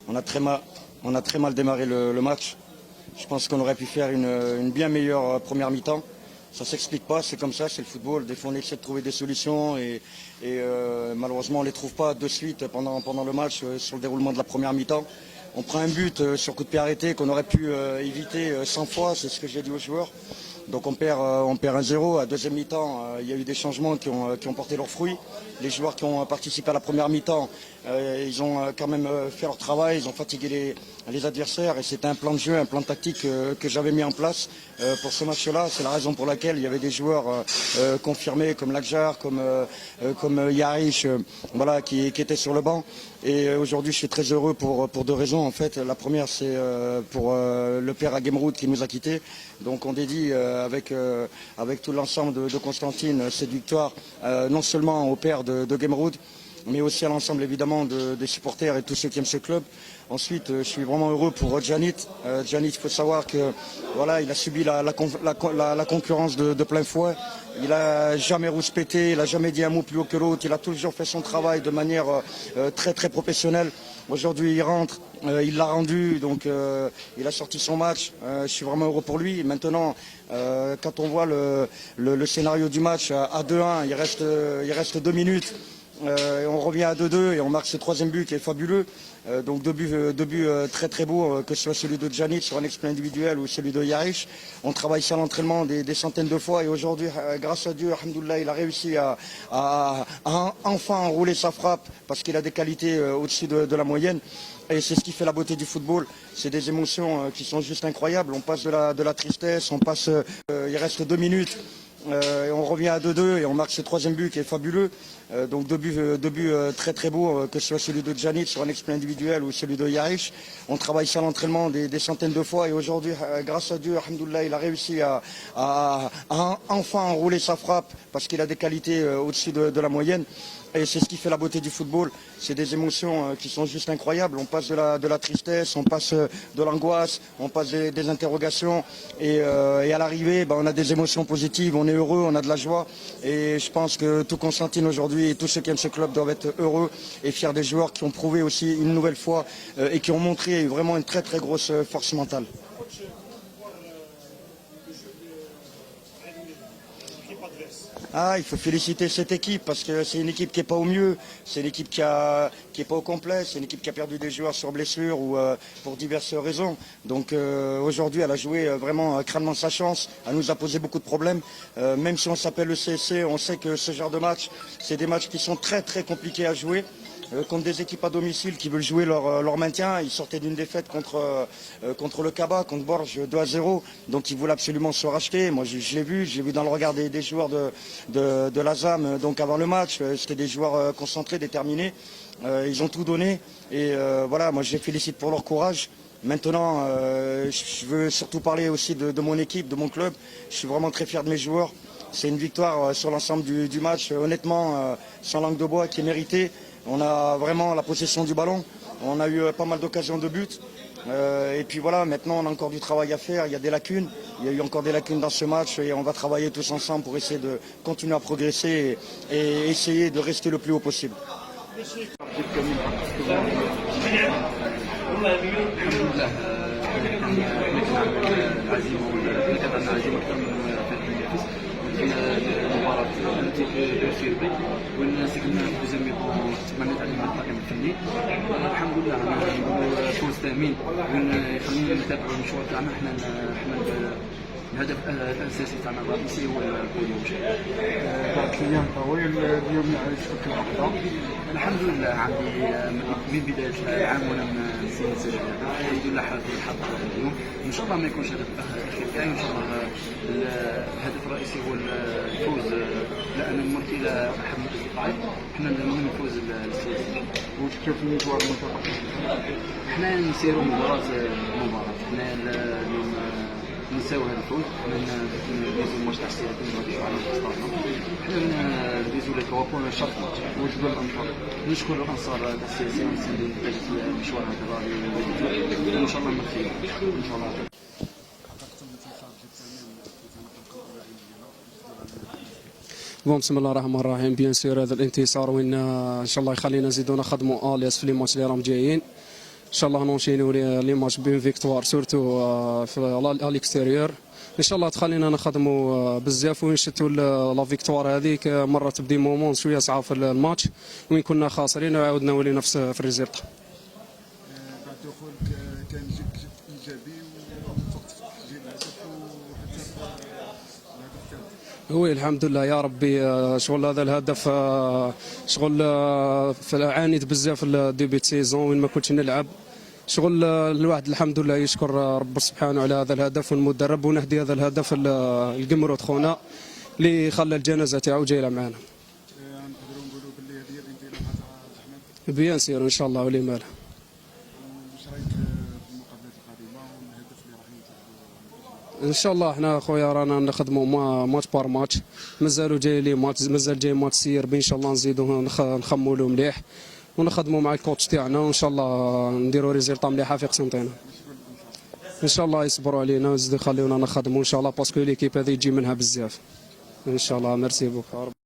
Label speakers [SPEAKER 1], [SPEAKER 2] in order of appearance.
[SPEAKER 1] On a très mal démarré le match. Je pense qu'on aurait pu faire une bien meilleure première mi-temps. Ça ne s'explique pas, c'est comme ça, c'est le football. Des fois on essaie de trouver des solutions et malheureusement on ne les trouve pas de suite pendant le match sur le déroulement de la première mi-temps. On prend un but sur coup de pied arrêté qu'on aurait pu éviter 100 fois, c'est ce que j'ai dit aux joueurs. Donc on perd 1-0. À deuxième mi-temps, il y a eu des changements qui ont porté leurs fruits. Les joueurs qui ont participé à la première mi-temps, ils ont quand même fait leur travail, ils ont fatigué les adversaires et c'était un plan de jeu, un plan tactique que j'avais mis en place pour ce match-là. C'est la raison pour laquelle il y avait des joueurs confirmés comme Lakjar, comme Yarish, voilà, qui étaient sur le banc. Et aujourd'hui, je suis très heureux pour deux raisons. En fait, la première, c'est pour le père à Gemroud qui nous a quittés. Donc on dédie avec tout l'ensemble de Constantine cette victoire, non seulement au père de Gemroud, mais aussi à l'ensemble évidemment des supporters et tous ceux qui aiment ce club. Ensuite, je suis vraiment heureux pour Djanit. Djanit, il faut savoir que voilà, il a subi la concurrence de plein fouet. Il n'a jamais rouspété, il n'a jamais dit un mot plus haut que l'autre. Il a toujours fait son travail de manière très très professionnelle. Aujourd'hui, il rentre, il l'a rendu, donc il a sorti son match. Je suis vraiment heureux pour lui. Maintenant, quand on voit le scénario du match à 2-1, il reste 2 minutes. On revient à 2-2 et on marque ce troisième but qui est fabuleux. Donc deux buts très très beaux, que ce soit celui de Djanit sur un exploit individuel ou celui de Yarish. On travaille ça à l'entraînement des centaines de fois et aujourd'hui, grâce à Dieu, alhamdoulilah, il a réussi à enfin enrouler sa frappe parce qu'il a des qualités au-dessus de la moyenne. Et c'est ce qui fait la beauté du football. C'est des émotions qui sont juste incroyables. On passe de la tristesse, il reste 2 minutes. On revient à 2-2 et on marque ce troisième but qui est fabuleux. Donc deux buts très très beaux, que ce soit celui de Djanit sur un exploit individuel ou celui de Yarish. On travaille ça à l'entraînement des centaines de fois et aujourd'hui, grâce à Dieu, alhamdoulilah, il a réussi à enfin enrouler sa frappe parce qu'il a des qualités au-dessus de la moyenne. Et c'est ce qui fait la beauté du football. C'est des émotions qui sont juste incroyables. On passe de la tristesse, on passe de l'angoisse, on passe des interrogations. Et à l'arrivée, on a des émotions positives, on est heureux, on a de la joie. Et je pense que tout Constantine aujourd'hui et tous ceux qui aiment ce club doivent être heureux et fiers des joueurs qui ont prouvé aussi une nouvelle fois et qui ont montré vraiment une très très grosse force mentale. Il faut féliciter cette équipe parce que c'est une équipe qui n'est pas au mieux, c'est une équipe qui n'est pas au complet, c'est une équipe qui a perdu des joueurs sur blessure ou pour diverses raisons. Donc aujourd'hui, elle a joué vraiment crânement sa chance, elle nous a posé beaucoup de problèmes. Même si on s'appelle le CSC, on sait que ce genre de match, c'est des matchs qui sont très très compliqués à jouer. Contre des équipes à domicile qui veulent jouer leur maintien. Ils sortaient d'une défaite contre le Kaba, contre Borges 2-0. Donc ils voulaient absolument se racheter. Moi je l'ai vu dans le regard des joueurs de l'ASAM donc avant le match. C'était des joueurs concentrés, déterminés. Ils ont tout donné. Et voilà, moi je les félicite pour leur courage. Maintenant, je veux surtout parler aussi de mon équipe, de mon club. Je suis vraiment très fier de mes joueurs. C'est une victoire sur l'ensemble du match, honnêtement, sans langue de bois, qui est méritée. On a vraiment la possession du ballon, on a eu pas mal d'occasions de but. Et puis voilà, maintenant on a encore du travail à faire, il y a des lacunes. Il y a eu encore des lacunes dans ce match et on va travailler tous ensemble pour essayer de continuer à progresser et essayer de rester le plus haut possible.
[SPEAKER 2] المباراة التي في ربي والناس كنا في دوزيام ميطون تمنيت عليهم الطاقم الفني. الحمد لله عندنا فوز ثمين ويخلينا نتابعوا المشوار تاعنا. حنا الهدف الاساسي تاعنا الرئيسي هو البوديوم.
[SPEAKER 3] بعد ايام طويل اليوم نعيش في اللحظه.
[SPEAKER 2] الحمد لله عندي من بدايه العام وانا نسجل. الحمد لله حالتي الحظ اليوم ان شاء الله ما يكونش هدف الاخير تاعي. ان شاء الله الهدف الرئيسي هو الفوز لان نمرت الى احد الاصدقاء. احنا المهم الفوز السياسي.
[SPEAKER 3] وكيف المشوار المنتخب؟
[SPEAKER 2] احنا نسيروا مباراه. احنا اليوم نساو هذا الفوز. حنا ندوزو الماتش تاع السياسي نركزوا على الستاديوم. حنا ندوزو لي 3 بوان شاك ماتش.
[SPEAKER 3] وتقول الانصار؟
[SPEAKER 2] نشكر الانصار تاع السياسي ونساندو المشوار هذا الراهي وان شاء الله نمثل ان شاء الله.
[SPEAKER 4] بسم الله الرحمن الرحيم. بيان سور هذا الانتصار وين ان شاء الله يخلينا نزيدو نخدموا الياس في لي ماتش اللي راهم جايين. ان شاء الله نونشينيو لي ماتش بين فيكتوار سورتو في الاكستيريور. ان شاء الله تخلينا نخدموا بزاف ونشتوا لا فيكتوار هذيك مره تبدي مومون شويه صعاب في الماتش وين كنا خاسرين وعاودنا ولينا في الريزلت.
[SPEAKER 3] بعد دخولك كان جد ايجابي وفقت في تسجيل الهدف وحتى الهدف كان
[SPEAKER 4] وي الحمد لله يا ربي. شغل هذا الهدف شغل عانيت بزاف الديبي سيزون وين ما كنتش نلعب. شغل الواحد الحمد لله يشكر رب سبحانه على هذا الهدف والمدرب ونهدي هذا الهدف القمرود خونا اللي خلى الجنازه تاعو جايه معنا.
[SPEAKER 3] نقدروا نقولوا باللي هذه الانطلاقه تاع احمد.
[SPEAKER 4] بيان سير ان شاء الله ولي ماله.
[SPEAKER 3] واش رايك في المقابلات القادمه والهدف اللي راح ينتهي؟
[SPEAKER 4] ان شاء الله احنا خويا رانا نخدموا ماتش بار ماتش. مازالوا جاي لي ماتش مازال جاي ماتش سير ان شاء الله نزيدوا نخموا له مليح ونخدموا مع الكوتش تاعنا وان شاء الله نديروا ريزلطه مليحه في قسنطينه. ان شاء الله يصبروا علينا ويزيدوا يخليونا نخدموا ان شاء الله باسكو ليكيب هذه يجي منها بزاف ان شاء الله. ميرسي بوك.